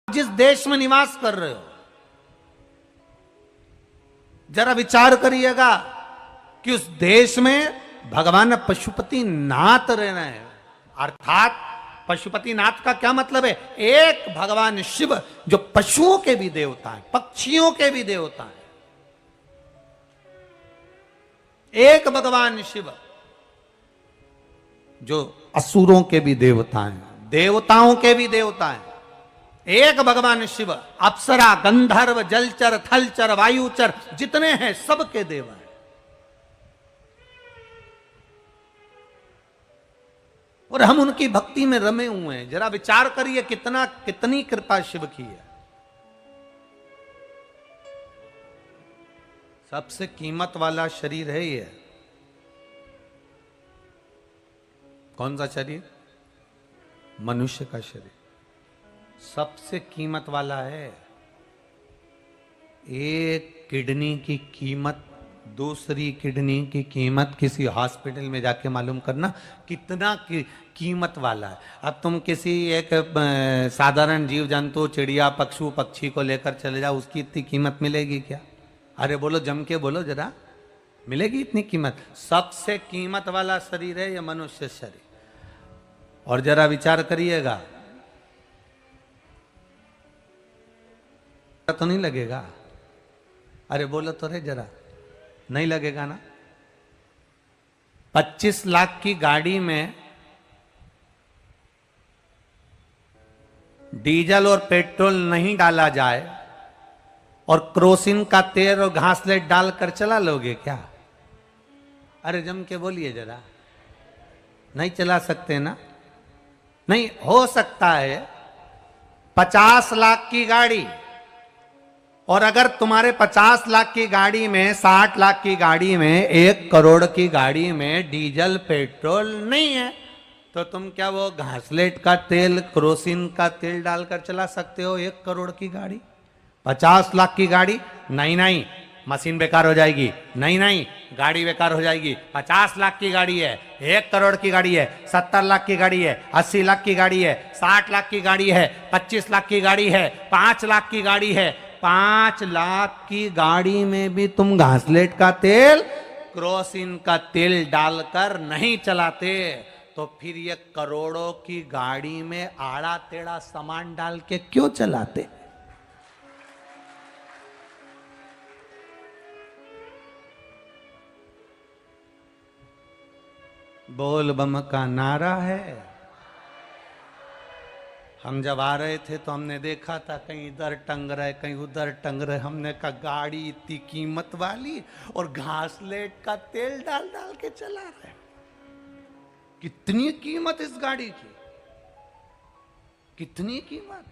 जिस देश में निवास कर रहे हो, जरा विचार करिएगा कि उस देश में भगवान पशुपति नाथ रहना है। अर्थात पशुपति नाथ का क्या मतलब है? एक भगवान शिव जो पशुओं के भी देवता है, पक्षियों के भी देवता है। एक भगवान शिव जो असुरों के भी देवता हैं, देवताओं के भी देवता हैं। एक भगवान शिव अप्सरा, गंधर्व, जलचर, थलचर, वायुचर जितने हैं सबके देव हैं। और हम उनकी भक्ति में रमे हुए हैं। जरा विचार करिए कितनी कृपा शिव की है। सबसे कीमत वाला शरीर है ये। कौन सा शरीर? मनुष्य का शरीर सबसे कीमत वाला है। एक किडनी की कीमत दूसरी किडनी की कीमत किसी हॉस्पिटल में जाके मालूम करना कितना कीमत वाला है। अब तुम किसी एक साधारण जीव जंतु, चिड़िया, पशु, पक्षी को लेकर चले जाओ, उसकी इतनी कीमत मिलेगी क्या? अरे बोलो, जम के बोलो जरा, मिलेगी इतनी कीमत? सबसे कीमत वाला शरीर है ये मनुष्य शरीर। और जरा विचार करिएगा, तो नहीं लगेगा? अरे बोलो तो रे जरा, नहीं लगेगा ना? 25 लाख की गाड़ी में डीजल और पेट्रोल नहीं डाला जाए और क्रोसिन का तेल और घासलेट डालकर चला लोगे क्या? अरे जम के बोलिए जरा, नहीं चला सकते ना? नहीं हो सकता है 50 लाख की गाड़ी, और अगर तुम्हारे 50 लाख की गाड़ी में, 60 लाख की गाड़ी में, 1 करोड़ की गाड़ी में डीजल पेट्रोल नहीं है, तो तुम क्या वो घासलेट का तेल, क्रोसिन का तेल डालकर चला सकते हो 1 करोड़ की गाड़ी? 50 लाख की गाड़ी? नहीं नहीं, मशीन बेकार हो जाएगी। नहीं नहीं, गाड़ी बेकार हो जाएगी। 50 लाख की गाड़ी है, 1 करोड़ की गाड़ी है, 70 लाख की गाड़ी है, 80 लाख की गाड़ी है, 60 लाख की गाड़ी है, 25 लाख की गाड़ी है, 5 लाख की गाड़ी है। 5 लाख की गाड़ी में भी तुम घासलेट का तेल, क्रोसिन का तेल डालकर नहीं चलाते, तो फिर ये करोड़ों की गाड़ी में आड़ा टेढ़ा सामान डाल के क्यों चलाते? बोल बम का नारा है। हम जब आ रहे थे तो हमने देखा था कहीं इधर टंग रहे, कहीं उधर टंग रहे। हमने कहा गाड़ी इतनी कीमत वाली और घासलेट का तेल डाल डाल के चला रहे। कितनी कीमत इस गाड़ी की, कितनी कीमत?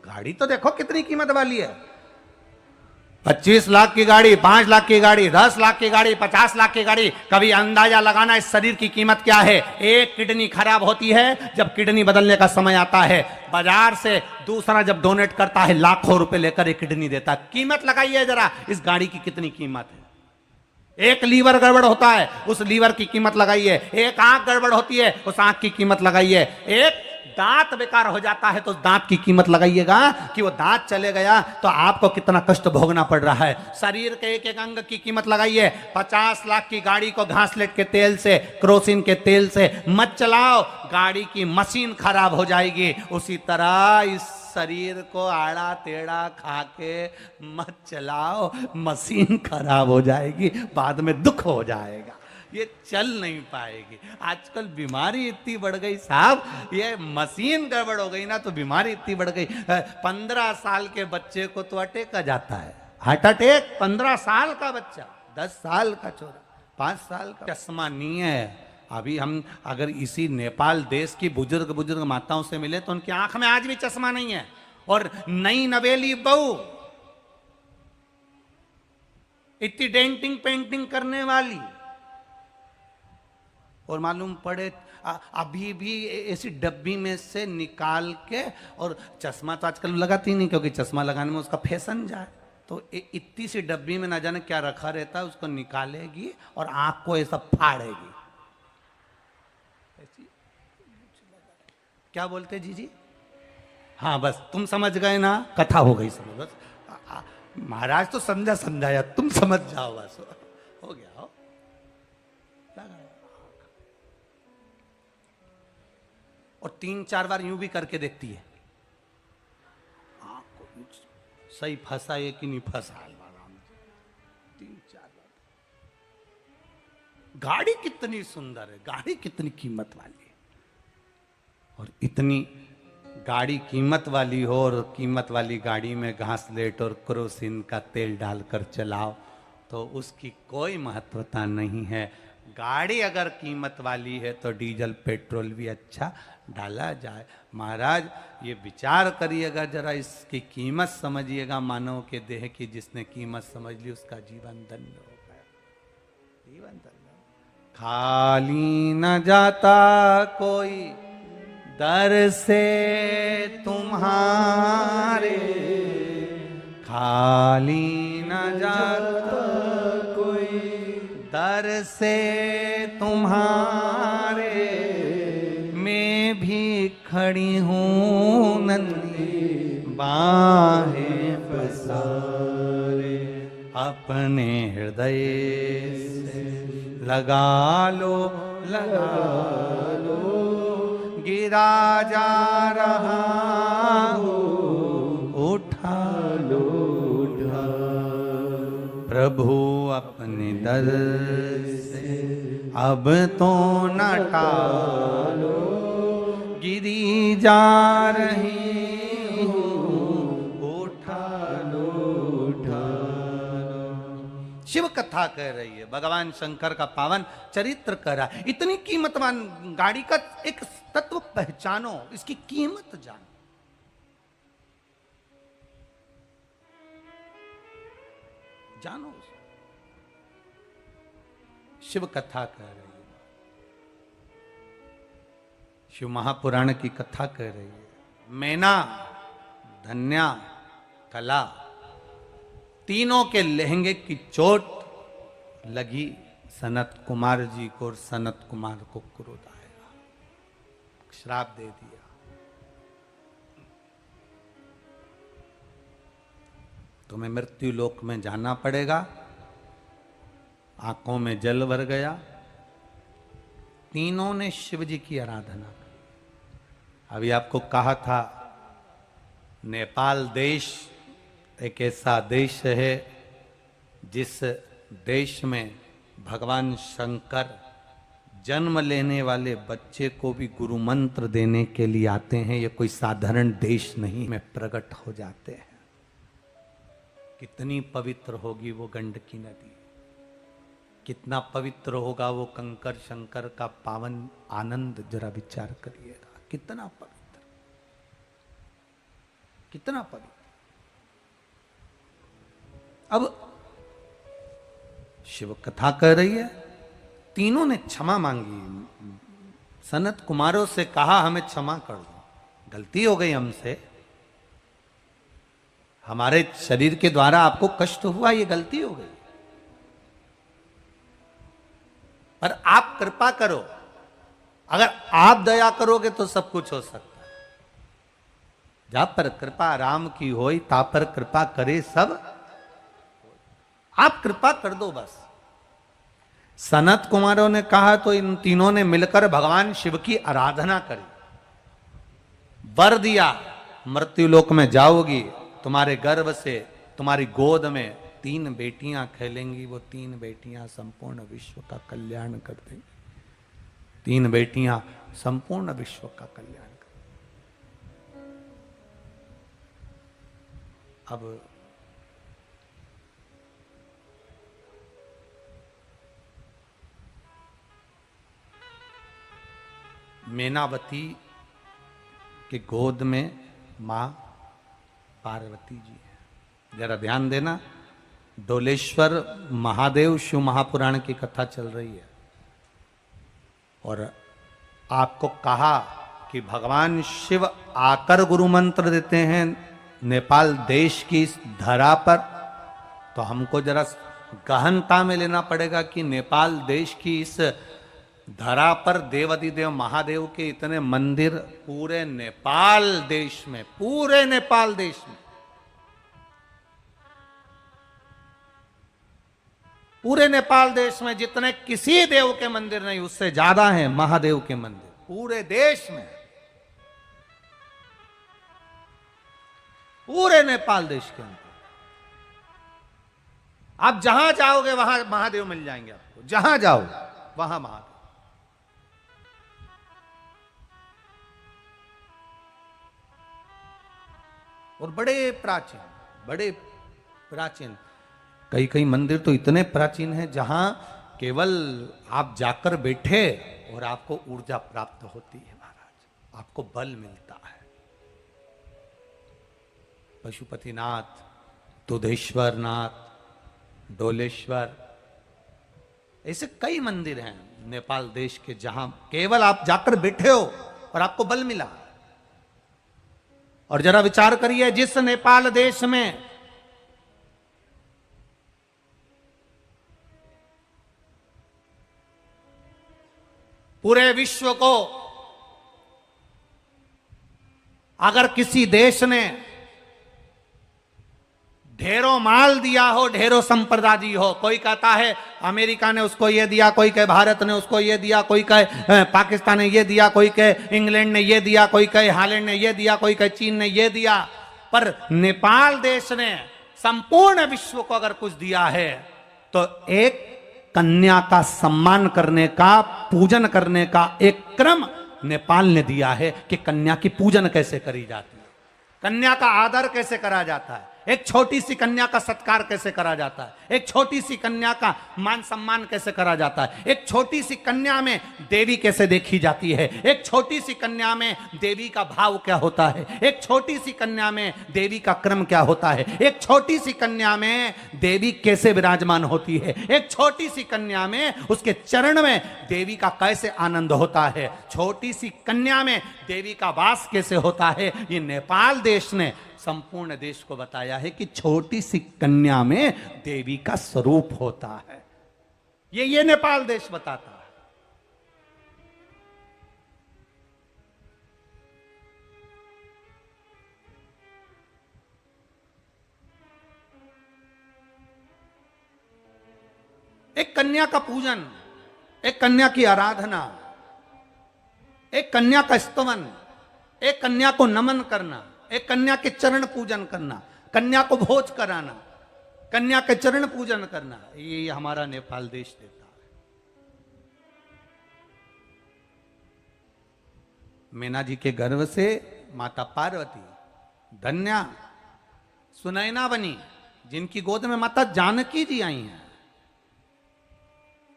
गाड़ी तो देखो कितनी कीमत वाली है। 25 लाख की गाड़ी, 5 लाख की गाड़ी, 10 लाख की गाड़ी, 50 लाख की गाड़ी। कभी अंदाजा लगाना इस शरीर की कीमत क्या है? एक किडनी खराब होती है, जब किडनी बदलने का समय आता है, बाजार से दूसरा जब डोनेट करता है लाखों रुपए लेकर एक किडनी देता है। कीमत लगाइए जरा इस गाड़ी की कितनी कीमत है। एक लीवर गड़बड़ होता है, उस लीवर की कीमत लगाइए। एक आंख गड़बड़ होती है, उस आंख की कीमत लगाइए। एक दांत बेकार हो जाता है तो दांत की कीमत लगाइएगा कि वो दांत चले गया तो आपको कितना कष्ट भोगना पड़ रहा है। शरीर के एक एक अंग की कीमत लगाइए। 50 लाख की गाड़ी को घासलेट के तेल से, क्रोसिन के तेल से मत चलाओ, गाड़ी की मशीन खराब हो जाएगी। उसी तरह इस शरीर को आड़ा टेढ़ा खा के मत चलाओ, मशीन खराब हो जाएगी, बाद में दुख हो जाएगा, ये चल नहीं पाएगी। आजकल बीमारी इतनी बढ़ गई साहब, ये मशीन गड़बड़ हो गई ना तो बीमारी इतनी बढ़ गई। 15 साल के बच्चे को तो अटैक आ जाता है, हार्ट अटैक। 15 साल का बच्चा, 10 साल का छोरा, 5 साल का। चश्मा नहीं है। अभी हम अगर इसी नेपाल देश की बुजुर्ग माताओं से मिले तो उनकी आंख में आज भी चश्मा नहीं है। और नई नवेली बहू इतनी डेंटिंग पेंटिंग करने वाली, और मालूम पड़े अभी भी ऐसी डब्बी में से निकाल के, और चश्मा तो आजकल लगाती नहीं क्योंकि चश्मा लगाने में उसका फैशन जाए, तो इतनी सी डब्बी में ना जाने क्या रखा रहता है, उसको निकालेगी और आंख को ऐसा फाड़ेगी। क्या बोलते जी जी? हाँ बस तुम समझ गए ना, कथा हो गई समझ। बस महाराज तो समझा समझाया, तुम समझ जाओ बस, हो गया हो। और 3-4 बार यूं भी करके देखती है, सही फंसा है कि नहीं फंसा। 3-4 बार। गाड़ी कितनी सुंदर है, गाड़ी कितनी कीमत वाली है, और इतनी गाड़ी कीमत वाली हो और कीमत वाली गाड़ी में घासलेट और केरोसिन का तेल डालकर चलाओ तो उसकी कोई महत्वता नहीं है। गाड़ी अगर कीमत वाली है तो डीजल पेट्रोल भी अच्छा डाला जाए। महाराज ये विचार करिएगा जरा, इसकी कीमत समझिएगा मानव के देह की। जिसने कीमत समझ ली उसका जीवन धन्य हो गया, जीवन धन्य। खाली न जाता कोई दर से तुम्हारे, खाली न जाता कोई दर से तुम्हारे, मैं भी खड़ी हूँ नन्ही बाहें पसारे, अपने हृदय से लगा लो लगा लो, गिरा जा रहा हो उठा लो उठा, प्रभु अपने दर से अब तो न टालो, गिरी जा रही हूँ उठा लो उठा लो। शिव कथा कह रही है, भगवान शंकर का पावन चरित्र कह रहा है। इतनी कीमतवान गाड़ी का एक तत्व पहचानो, इसकी कीमत जानो। जानो शिव कथा कह रही है, शिव महापुराण की कथा कह रही है। मैना, धन्या, कला, तीनों के लहंगे की चोट लगी सनत कुमार जी को, और सनत कुमार को क्रोध आया, श्राप दे दिया। तुम्हें मृत्यु लोक में जाना पड़ेगा। आंखों में जल भर गया। तीनों ने शिव जी की आराधना की। अभी आपको कहा था नेपाल देश एक ऐसा देश है जिस देश में भगवान शंकर जन्म लेने वाले बच्चे को भी गुरु मंत्र देने के लिए आते हैं। ये कोई साधारण देश नहीं, में प्रकट हो जाते हैं। कितनी पवित्र होगी वो गंडकी नदी, कितना पवित्र होगा वो कंकर शंकर का पावन आनंद, जरा विचार करिएगा। कितना पवित्र, कितना पवित्र। अब शिव कथा कह रही है, तीनों ने क्षमा मांगी। सनत कुमारों से कहा हमें क्षमा कर दो, गलती हो गई हमसे, हमारे शरीर के द्वारा आपको कष्ट हुआ, ये गलती हो गई, पर आप कृपा करो। अगर आप दया करोगे तो सब कुछ हो सकता है। जा पर कृपा राम की होई, ता पर कृपा करे सब। आप कृपा कर दो बस। सनत कुमारों ने कहा तो इन तीनों ने मिलकर भगवान शिव की आराधना करी, वर दिया, मृत्यु लोक में जाओगी, तुम्हारे गर्भ से, तुम्हारी गोद में 3 बेटियां खेलेंगी। वो 3 बेटियां संपूर्ण विश्व का कल्याण कर देंगी। 3 बेटियां संपूर्ण विश्व का कल्याण कर। अब मैनावती के गोद में मां पार्वती जी है। जरा ध्यान देना, डोलेश्वर महादेव शिव महापुराण की कथा चल रही है, और आपको कहा कि भगवान शिव आकर गुरु मंत्र देते हैं नेपाल देश की इस धरा पर, तो हमको जरा गहनता में लेना पड़ेगा कि नेपाल देश की इस धरा पर देवाधिदेव महादेव के इतने मंदिर पूरे नेपाल देश में, पूरे नेपाल देश में, पूरे नेपाल देश में जितने किसी देव के मंदिर नहीं, उससे ज्यादा हैं महादेव के मंदिर पूरे देश में, पूरे नेपाल देश के अंदर। आप जहां जाओगे वहां महादेव मिल जाएंगे आपको, जहां जाओ वहां महादेव। और बड़े प्राचीन कई कई मंदिर तो इतने प्राचीन हैं जहां केवल आप जाकर बैठे और आपको ऊर्जा प्राप्त होती है महाराज, आपको बल मिलता है। पशुपतिनाथ, दुधेश्वर नाथ, डोलेश्वर, ऐसे कई मंदिर हैं नेपाल देश के जहां केवल आप जाकर बैठे हो और आपको बल मिला। और जरा विचार करिए, जिस नेपाल देश में पूरे विश्व को अगर किसी देश ने ढेरों माल दिया हो, ढेरों संपदा दी हो, कोई कहता है अमेरिका ने उसको ये दिया, कोई कहे भारत ने उसको ये दिया, कोई कहे पाकिस्तान ने ये दिया, कोई कहे इंग्लैंड ने ये दिया, कोई कहे हालैंड ने ये दिया, कोई कहे चीन ने ये दिया, पर नेपाल देश ने संपूर्ण विश्व को अगर कुछ दिया है तो एक कन्या का सम्मान करने का, पूजन करने का एक क्रम नेपाल ने दिया है कि कन्या की पूजन कैसे करी जाती है, कन्या का आदर कैसे करा जाता है, एक छोटी सी कन्या का सत्कार कैसे करा जाता है, एक छोटी सी कन्या का मान सम्मान कैसे करा जाता है, एक छोटी सी कन्या में देवी कैसे देखी जाती है, एक छोटी सी कन्या में देवी का भाव क्या होता है, एक छोटी सी कन्या में देवी का क्रम क्या होता है, एक छोटी सी कन्या में देवी कैसे विराजमान होती है, एक छोटी सी कन्या में उसके चरण में देवी का कैसे आनंद होता है, छोटी सी कन्या में देवी का वास कैसे होता है। ये नेपाल देश ने संपूर्ण देश को बताया है कि छोटी सी कन्या में देवी का स्वरूप होता है। ये नेपाल देश बताता है। एक कन्या का पूजन, एक कन्या की आराधना, एक कन्या का स्तवन, एक कन्या को नमन करना, एक कन्या के चरण पूजन करना, कन्या को भोज कराना, कन्या के चरण पूजन करना, ये हमारा नेपाल देश देता है। मीना जी के गर्भ से माता पार्वती धन्या सुनैना बनी, जिनकी गोद में माता जानकी जी आई हैं।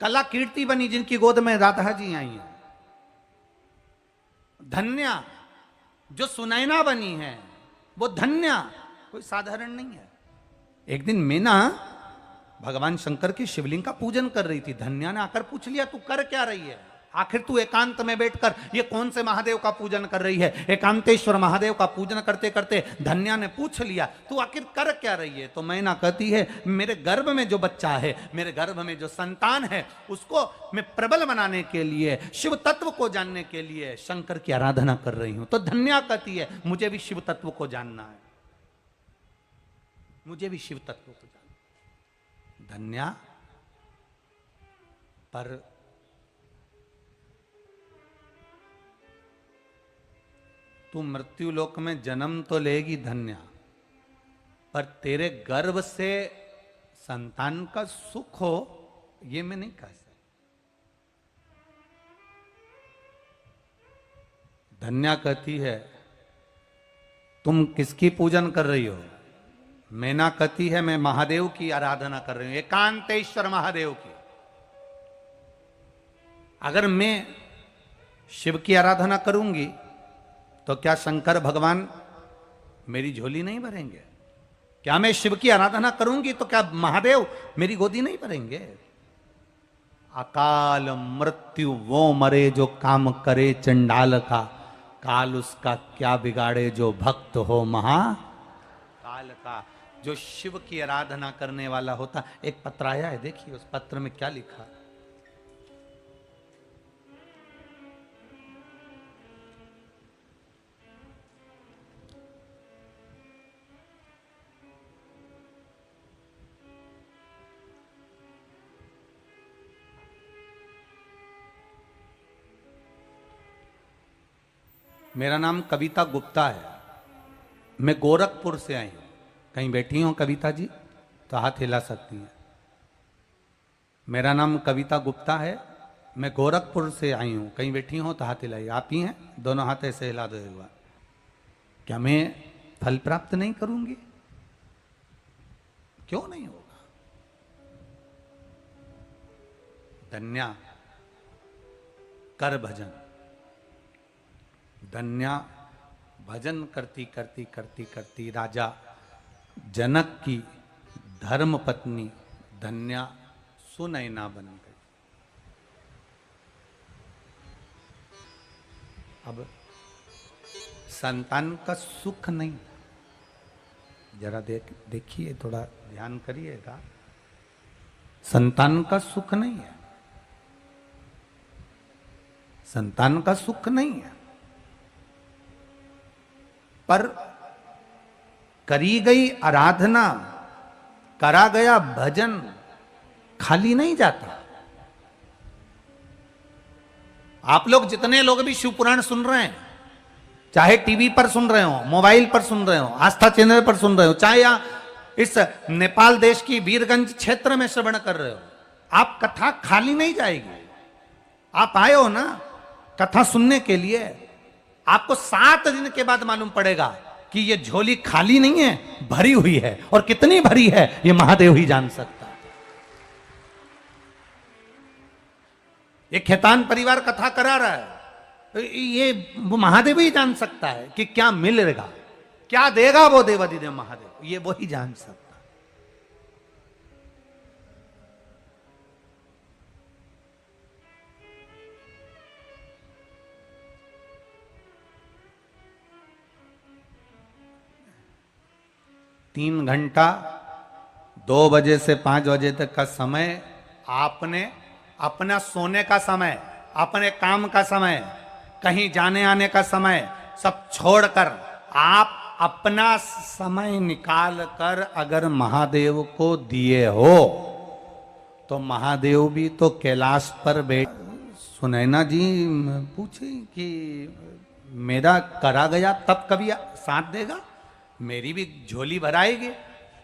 कला कीर्ति बनी, जिनकी गोद में राधा जी आई हैं। धन्या जो सुनैना बनी है वो धन्या कोई साधारण नहीं है। एक दिन मीना भगवान शंकर की शिवलिंग का पूजन कर रही थी। धन्या ने आकर पूछ लिया, तू कर क्या रही है? आखिर तू एकांत में बैठकर ये कौन से महादेव का पूजन कर रही है? एकांतेश्वर महादेव का पूजन करते करते धन्या ने पूछ लिया, तू आखिर कर क्या रही है? तो मैना कहती है, मेरे गर्भ में जो बच्चा है, मेरे गर्भ में जो संतान है, उसको मैं प्रबल बनाने के लिए, शिव तत्व को जानने के लिए शंकर की आराधना कर रही हूं। तो धन्या कहती है, मुझे भी शिव तत्व को जानना है, मुझे भी शिव तत्व को जानना। धन्या पर तू मृत्यु लोक में जन्म तो लेगी धन्या, पर तेरे गर्भ से संतान का सुख हो ये मैं नहीं कह सकता। धन्या कहती है, तुम किसकी पूजन कर रही हो? मैना कहती है, मैं महादेव की आराधना कर रही हूं, एकांतेश्वर महादेव की। अगर मैं शिव की आराधना करूंगी तो क्या शंकर भगवान मेरी झोली नहीं भरेंगे? क्या मैं शिव की आराधना करूंगी तो क्या महादेव मेरी गोदी नहीं भरेंगे? अकाल मृत्यु वो मरे जो काम करे चंडाल का, काल उसका क्या बिगाड़े जो भक्त हो महाकाल का। जो शिव की आराधना करने वाला होता। एक पत्र आया है, देखिए उस पत्र में क्या लिखा। मेरा नाम कविता गुप्ता है, मैं गोरखपुर से आई हूं। कहीं बैठी हो कविता जी तो हाथ हिला सकती हैं। मेरा नाम कविता गुप्ता है, मैं गोरखपुर से आई हूं। कहीं बैठी हो तो हाथ हिलाइए। आप ही हैं? दोनों हाथ ऐसे हिला दो एक बार। क्या मैं फल प्राप्त नहीं करूंगी? क्यों नहीं होगा? धन्या कर भजन, धन्या भजन करती करती करती करती राजा जनक की धर्म पत्नी धन्या सुनैना बन गई। अब संतान का सुख नहीं, जरा देखिए, थोड़ा ध्यान करिएगा। संतान का सुख नहीं है, संतान का सुख नहीं है, पर करी गई आराधना, करा गया भजन खाली नहीं जाता। आप लोग जितने लोग भी शिव पुराण सुन रहे हैं, चाहे टीवी पर सुन रहे हो, मोबाइल पर सुन रहे हो, आस्था चैनल पर सुन रहे हो, चाहे या इस नेपाल देश की वीरगंज क्षेत्र में श्रवण कर रहे हो, आप कथा खाली नहीं जाएगी। आप आए हो ना कथा सुनने के लिए, आपको 7 दिन के बाद मालूम पड़ेगा कि ये झोली खाली नहीं है, भरी हुई है। और कितनी भरी है ये महादेव ही जान सकता है। ये खेतान परिवार कथा करा रहा है, ये वो महादेव ही जान सकता है कि क्या मिलेगा, क्या देगा वो देवाधिदेव महादेव, ये वो ही जान सकता है। 3 घंटा 2 बजे से 5 बजे तक का समय आपने अपना सोने का समय, अपने काम का समय, कहीं जाने आने का समय सब छोड़कर आप अपना समय निकाल कर अगर महादेव को दिए हो तो महादेव भी तो कैलाश पर बैठ। सुनैना जी पूछे कि मेरा करा गया तब कभी साथ देगा, मेरी भी झोली भराएगी।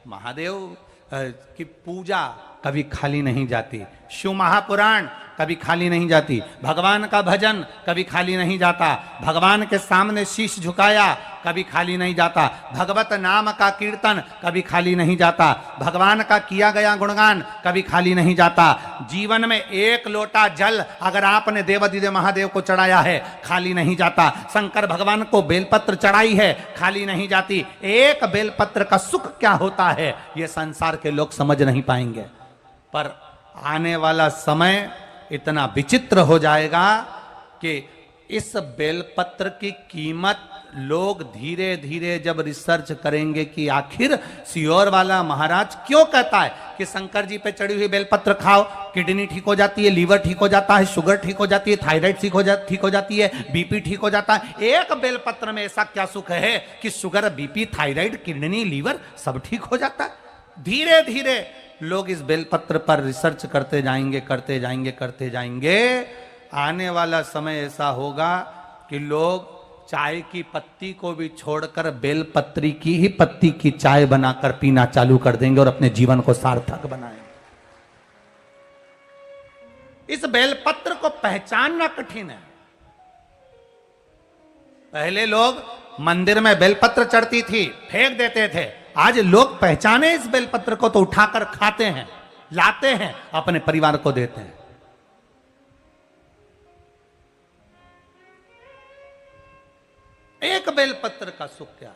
महादेव की पूजा कभी खाली नहीं जाती, शिव महापुराण कभी खाली नहीं जाती, भगवान का भजन कभी खाली नहीं जाता, भगवान के सामने शीश झुकाया कभी खाली नहीं जाता, भगवत नाम का कीर्तन कभी खाली नहीं जाता, भगवान का किया गया गुणगान कभी खाली नहीं जाता। जीवन में 1 लोटा जल अगर आपने देवाधिदेव महादेव को चढ़ाया है खाली नहीं जाता। शंकर भगवान को बेलपत्र चढ़ाई है खाली नहीं जाती। एक बेलपत्र का सुख क्या होता है ये संसार के लोग समझ नहीं पाएंगे। पर आने वाला समय इतना विचित्र हो जाएगा कि इस बेलपत्र की कीमत लोग धीरे धीरे जब रिसर्च करेंगे कि आखिर सियोर वाला महाराज क्यों कहता है कि शंकर जी पे चढ़ी हुई बेलपत्र खाओ, किडनी ठीक हो जाती है, लीवर ठीक हो जाता है, शुगर ठीक हो जाती है, थायराइड ठीक हो जाती है, बीपी ठीक हो जाता है। एक बेलपत्र में ऐसा क्या सुख है कि sugar, BP, thyroid, kidney, liver सब ठीक हो जाता है। धीरे धीरे लोग इस बेलपत्र पर रिसर्च करते जाएंगे, करते जाएंगे, करते जाएंगे। आने वाला समय ऐसा होगा कि लोग चाय की पत्ती को भी छोड़कर बेलपत्री की ही पत्ती की चाय बनाकर पीना चालू कर देंगे और अपने जीवन को सार्थक बनाएंगे। इस बेलपत्र को पहचानना कठिन है। पहले लोग मंदिर में बेलपत्र चढ़ती थी, फेंक देते थे। आज लोग पहचाने इस बेलपत्र को तो उठाकर खाते हैं, लाते हैं, अपने परिवार को देते हैं। एक बेलपत्र का सुख क्या है?